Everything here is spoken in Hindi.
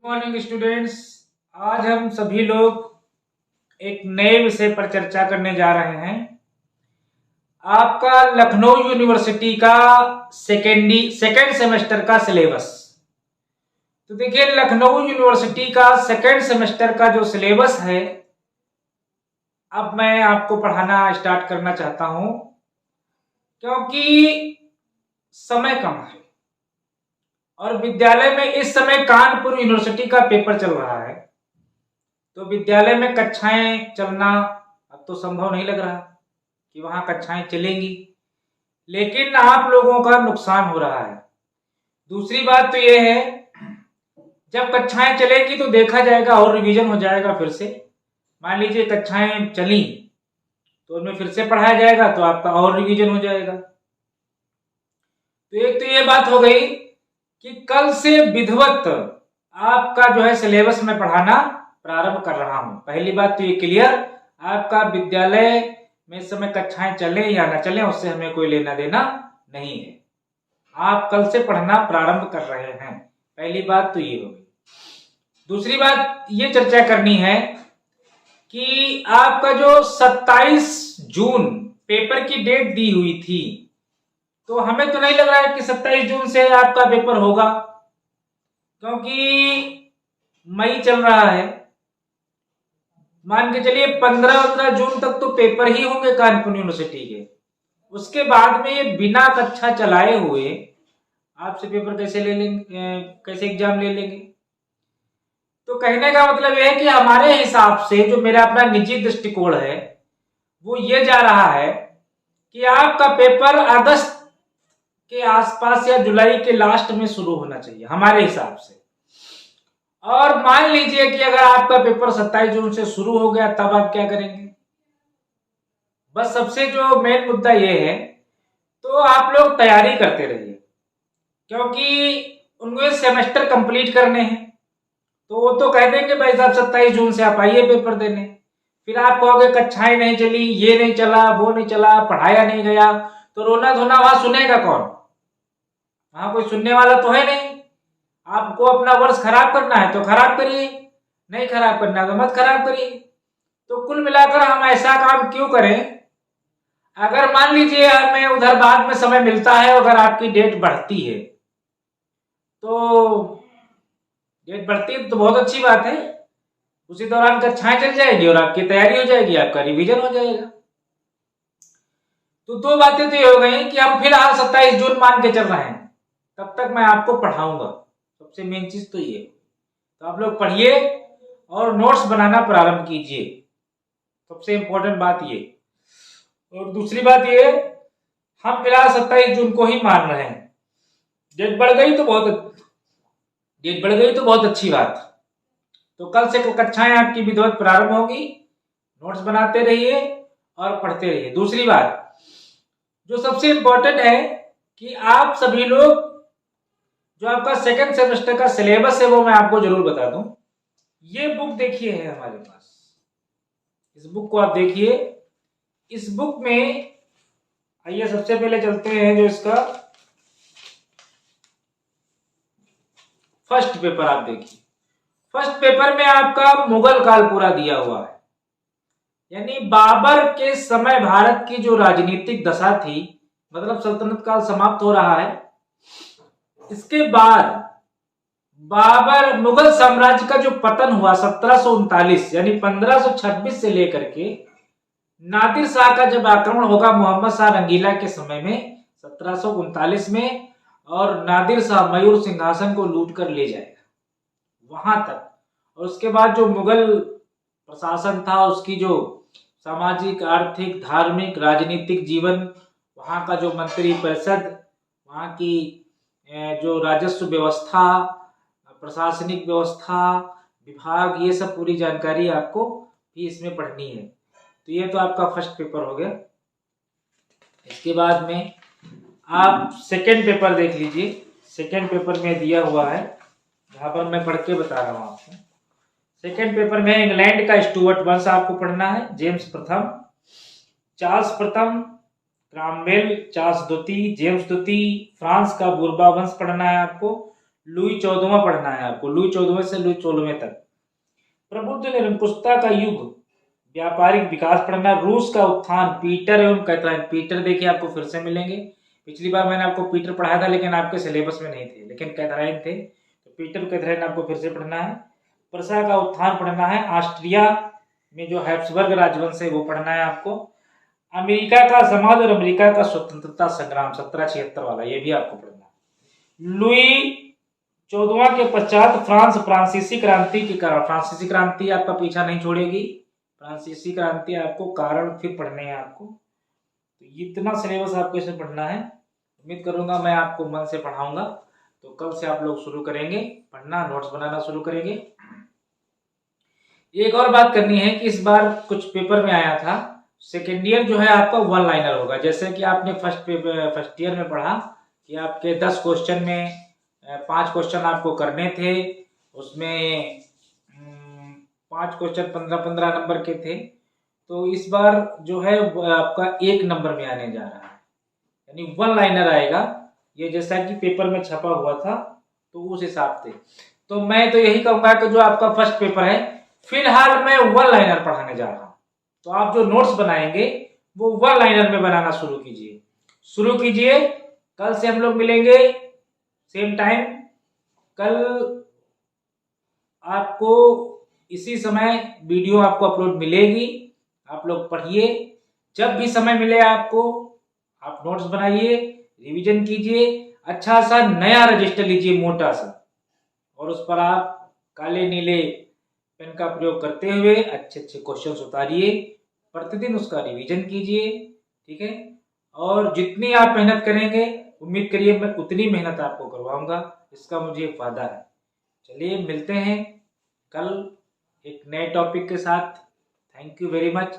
Morning students. आज हम सभी लोग एक नए विषय पर चर्चा करने जा रहे हैं। आपका लखनऊ यूनिवर्सिटी का सेकेंड सेमेस्टर का सिलेबस। तो देखिए, लखनऊ यूनिवर्सिटी का सेकेंड सेमेस्टर का जो सिलेबस है, अब मैं आपको पढ़ाना स्टार्ट करना चाहता हूं क्योंकि समय कम है और विद्यालय में इस समय कानपुर यूनिवर्सिटी का पेपर चल रहा है, तो विद्यालय में कक्षाएं चलना अब तो संभव नहीं लग रहा कि वहां कक्षाएं चलेंगी, लेकिन आप लोगों का नुकसान हो रहा है। दूसरी बात तो यह है, जब कक्षाएं चलेंगी तो देखा जाएगा और रिवीजन हो जाएगा। फिर से मान लीजिए कक्षाएं चली तो उनमें फिर से पढ़ाया जाएगा, तो आपका और रिवीजन हो जाएगा। तो एक तो ये बात हो गई कि कल से विधिवत आपका जो है सिलेबस में पढ़ाना प्रारंभ कर रहा हूं। पहली बात तो ये क्लियर, आपका विद्यालय में इस समय कक्षाएं चले या ना चले उससे हमें कोई लेना देना नहीं है। आप कल से पढ़ना प्रारंभ कर रहे हैं, पहली बात तो ये होगी। दूसरी बात ये चर्चा करनी है कि आपका जो 27 जून पेपर की डेट दी हुई थी, तो हमें तो नहीं लग रहा है कि 27 जून से आपका पेपर होगा, क्योंकि मई चल रहा है। मान के चलिए 15 जून तक तो पेपर ही होंगे कानपुर यूनिवर्सिटी के। उसके बाद में ये बिना कक्षा चलाए हुए आपसे पेपर कैसे ले लेंगे, कैसे एग्जाम ले लेंगे। तो कहने का मतलब यह है कि हमारे हिसाब से जो मेरा अपना निजी दृष्टिकोण है वो ये जा रहा है कि आपका पेपर अगस्त के आसपास या जुलाई के लास्ट में शुरू होना चाहिए हमारे हिसाब से। और मान लीजिए कि अगर आपका पेपर 27 जून से शुरू हो गया, तब आप क्या करेंगे? बस सबसे जो मेन मुद्दा ये है, तो आप लोग तैयारी करते रहिए, क्योंकि उनको सेमेस्टर कंप्लीट करने हैं। तो वो तो कह देंगे भाई साहब 27 जून से आप आइए पेपर देने। फिर आप कहोगे कक्षाएं नहीं चली, ये नहीं चला, वो नहीं चला, पढ़ाया नहीं गया, तो रोना धोना वहां सुनेगा कौन? वहां कोई सुनने वाला तो है नहीं। आपको अपना वर्ष खराब करना है तो खराब करिए, नहीं खराब करना तो मत खराब करिए। तो कुल मिलाकर हम ऐसा काम क्यों करें? अगर मान लीजिए हमें उधर बाद में समय मिलता है, अगर आपकी डेट बढ़ती है तो डेट बढ़ती है तो बहुत अच्छी बात है। उसी दौरान कक्षाएं चल जाएगी और आपकी तैयारी हो जाएगी, आपका रिवीजन हो जाएगा। तो दो बातें तो ये हो गई कि हम फिलहाल 27 जून मान के चल रहे हैं, तब तक मैं आपको पढ़ाऊंगा। सबसे मेन चीज तो ये, तो आप लोग पढ़िए और नोट्स बनाना प्रारंभ कीजिए, सबसे इंपॉर्टेंट बात ये। और दूसरी बात ये, हम फिलहाल 27 जून को ही मान रहे हैं। डेट बढ़ गई तो बहुत अच्छी बात। तो कल से कक्षाएं आपकी विधिवत प्रारंभ होगी, नोट्स बनाते रहिए और पढ़ते रहिए। दूसरी बात जो सबसे इंपॉर्टेंट है कि आप सभी लोग जो आपका सेकंड सेमेस्टर का सिलेबस है वो मैं आपको जरूर बता दूं। ये बुक देखिए है हमारे पास, इस बुक को आप देखिए। इस बुक में आइए सबसे पहले चलते हैं, जो इसका फर्स्ट पेपर आप देखिए। फर्स्ट पेपर में आपका मुगल काल पूरा दिया हुआ है, यानी बाबर के समय भारत की जो राजनीतिक दशा थी, मतलब सल्तनत काल समाप्त हो रहा है। इसके बाद बाबर मुगल साम्राज्य का जो पतन हुआ 1739, यानी 1526 से लेकर के नादिर शाह का जब आक्रमण होगा मोहम्मद शाह रंगीला के समय में 1739 में, और नादिर शाह मयूर सिंहासन को लूट कर ले जाएगा वहां तक। और उसके बाद जो मुगल प्रशासन था, उसकी जो सामाजिक, आर्थिक, धार्मिक, राजनीतिक जीवन, वहां का जो मंत्री परिषद, वहां की जो राजस्व व्यवस्था, प्रशासनिक व्यवस्था, विभाग, ये सब पूरी जानकारी आपको भी इसमें पढ़नी है। तो ये तो आपका फर्स्ट पेपर हो गया। इसके बाद में आप सेकेंड पेपर देख लीजिए। सेकेंड पेपर में दिया हुआ है, जहां पर मैं पढ़ के बता रहा हूं आपको। सेकेंड पेपर में इंग्लैंड का स्टुअर्ट वंश आपको पढ़ना है, जेम्स प्रथम, चार्ल्स प्रथम, क्रामवेल, चार्ल्स द्वितीय, जेम्स द्वितीय। फ्रांस का बुर्बा वंश पढ़ना है आपको, लुई 14वां पढ़ना है आपको, लुई 14वें से लुई 16वें तक। प्रबुद्ध निरंकुशता का युग, व्यापारिक विकास पढ़ना। रूस का उत्थान, पीटर एवं कैथरीन। पीटर देखिए आपको फिर से मिलेंगे, पिछली बार मैंने आपको पीटर पढ़ाया था लेकिन आपके सिलेबस में नहीं थे, लेकिन कैथरीन थे, तो पीटर कैथरीन आपको फिर से पढ़ना है। प्रसा का उत्थान पढ़ना है। ऑस्ट्रिया में जो हैब्सबर्ग राजवंश है वो पढ़ना है आपको। अमेरिका का समाज और अमेरिका का स्वतंत्रता संग्राम 1776 वाला, ये भी आपको पढ़ना है। लुई 14वां के पश्चात फ्रांस, फ्रांसीसी क्रांति के कारण। फ्रांसीसी क्रांति आपका पीछा नहीं छोड़ेगी, फ्रांसीसी क्रांति आपको कारण फिर पढ़ने हैं आपको। तो इतना सिलेबस आपको इसमें पढ़ना है। उम्मीद करूंगा मैं आपको मन से पढ़ाऊंगा, तो कल से आप लोग शुरू करेंगे पढ़ना, नोट्स बनाना शुरू करेंगे। एक और बात करनी है कि इस बार कुछ पेपर में आया था, सेकेंड ईयर जो है आपका वन लाइनर होगा। जैसे कि आपने फर्स्ट ईयर में पढ़ा कि आपके 10 क्वेश्चन में 5 क्वेश्चन आपको करने थे, उसमें 5 क्वेश्चन 15-15 नंबर के थे। तो इस बार जो है आपका 1 नंबर में आने जा रहा है, यानी वन लाइनर आएगा। ये जैसा कि पेपर में छपा हुआ था तो उस हिसाब से। तो मैं तो यही कहूंगा कि जो आपका फर्स्ट पेपर है, फिलहाल मैं वन लाइनर पढ़ाने जा रहा हूं, तो आप जो नोट्स बनाएंगे वो वन लाइनर में बनाना शुरू कीजिए। कल से हम लोग मिलेंगे सेम टाइम। कल आपको इसी समय वीडियो आपको अपलोड मिलेगी, आप लोग पढ़िए। जब भी समय मिले आपको, आप नोट्स बनाइए, रिवीजन कीजिए, अच्छा सा नया रजिस्टर लीजिए मोटा सा, और उस पर आप काले नीले पेन का प्रयोग करते हुए अच्छे अच्छे क्वेश्चंस उतारिए, प्रतिदिन उसका रिवीजन कीजिए, ठीक है। और जितनी आप मेहनत करेंगे, उम्मीद करिए मैं उतनी मेहनत आपको करवाऊंगा, इसका मुझे वादा है। चलिए मिलते हैं कल एक नए टॉपिक के साथ। Thank you very much.